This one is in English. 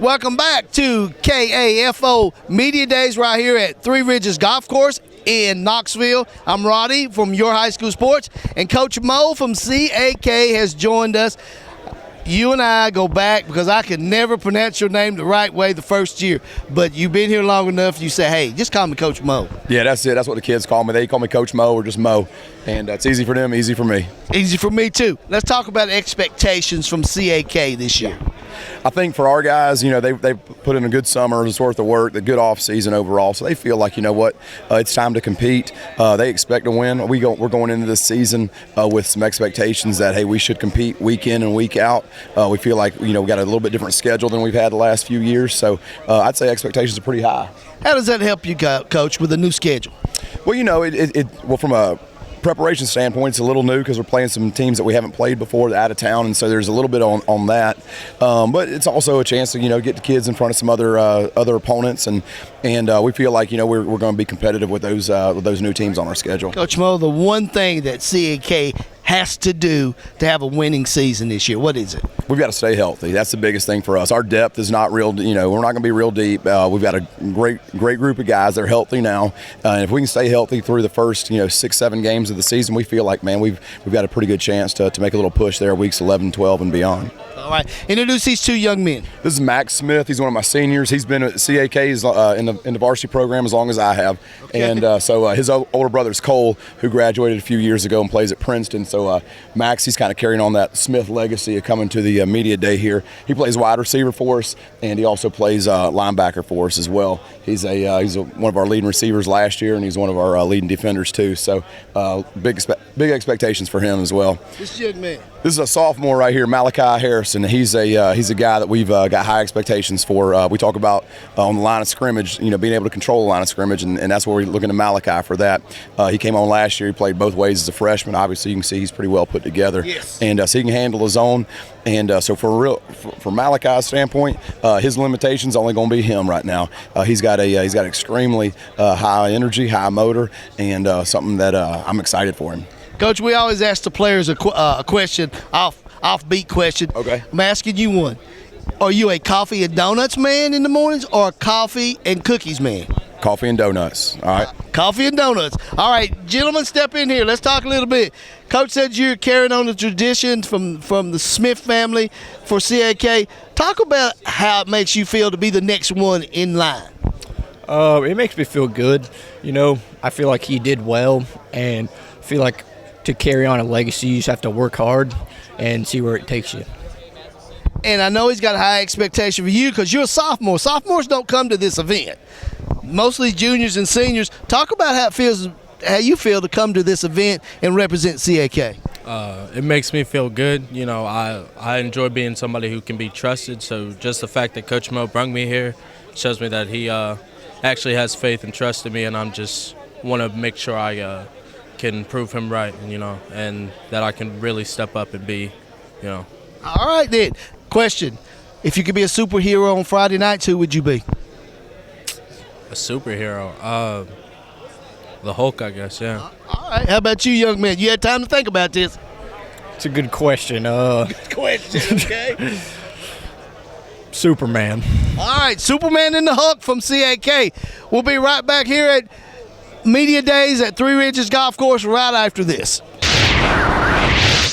Welcome back to KAFO Media Days right here at Three Ridges Golf Course in Knoxville. I'm Roddy from Your High School Sports, and Coach Mo from CAK has joined us. You and I go back because I could never pronounce your name the right way the first year, but you've been here long enough, you say, hey, just call me Coach Mo. Yeah, that's it. That's what the kids call me. They call me Coach Mo or just Mo, and it's easy for them, easy for me. Easy for me, too. Let's talk about expectations from CAK this year. I think for our guys, they put in a good summer's worth of work, a good off season overall. So they feel like, it's time to compete. They expect to win. We're going into this season with some expectations that, hey, we should compete week in and week out. We feel like, we got a little bit different schedule than we've had the last few years. So I'd say expectations are pretty high. How does that help you, Coach, with the new schedule? Well, from a preparation standpoint, it's a little new because we're playing some teams that we haven't played before out of town, and so there's a little bit on that. But it's also a chance to get the kids in front of some other opponents, and we feel like we're going to be competitive with those new teams on our schedule. Coach Mo, the one thing that CAK has to do to have a winning season this year, what is it? We've got to stay healthy. That's the biggest thing for us. Our depth is not real. We're not going to be real deep. We've got a great group of guys that are healthy now, and if we can stay healthy through the first 6-7 games of the season, we feel like, man, we've got a pretty good chance to make a little push there weeks 11, 12, and beyond. All right, introduce these two young men. This is Max Smith. He's one of my seniors. He's been at CAK in the varsity program as long as I have. Okay. And so his older brother is Cole, who graduated a few years ago and plays at Princeton. So Max, he's kind of carrying on that Smith legacy of coming to the media day here. He plays wide receiver for us, and he also plays linebacker for us as well. He's one of our leading receivers last year, and he's one of our leading defenders too. So big expectations for him as well. This young man. This is a sophomore right here, Malachi Harrison. He's a guy that we've got high expectations for. We talk about on the line of scrimmage, being able to control the line of scrimmage, and that's where we're looking to Malachi for that. He came on last year. He played both ways as a freshman. Obviously, you can see he's pretty well put together. Yes. And so he can handle his own. And so for Malachi's standpoint, his limitations only going to be him right now. He's got extremely high energy, high motor, and something that I'm excited for him. Coach, we always ask the players a question, offbeat question. Okay. I'm asking you one. Are you a coffee and donuts man in the mornings or a coffee and cookies man? Coffee and donuts. All right. Coffee and donuts. All right, gentlemen, step in here. Let's talk a little bit. Coach said you're carrying on the tradition from the Smith family for CAK. Talk about how it makes you feel to be the next one in line. It makes me feel good. I feel like he did well, and I feel like to carry on a legacy, you just have to work hard and see where it takes you. And I know he's got a high expectation for you because you're a sophomore. Sophomores don't come to this event. Mostly juniors and seniors. Talk about how you feel to come to this event and represent CAK. It makes me feel good. I enjoy being somebody who can be trusted. So just the fact that Coach Mo brought me here shows me that he actually has faith and trust in me, and I'm just want to make sure I can prove him right, and that I can really step up and be, All right, then. Question. If you could be a superhero on Friday nights, who would you be? A superhero? The Hulk, I guess, yeah. All right. How about you, young man? You had time to think about this. It's a good question. Good question, okay? Superman. All right, Superman and the Hulk from CAK. We'll be right back here at Media Days at Three Ridges Golf Course right after this.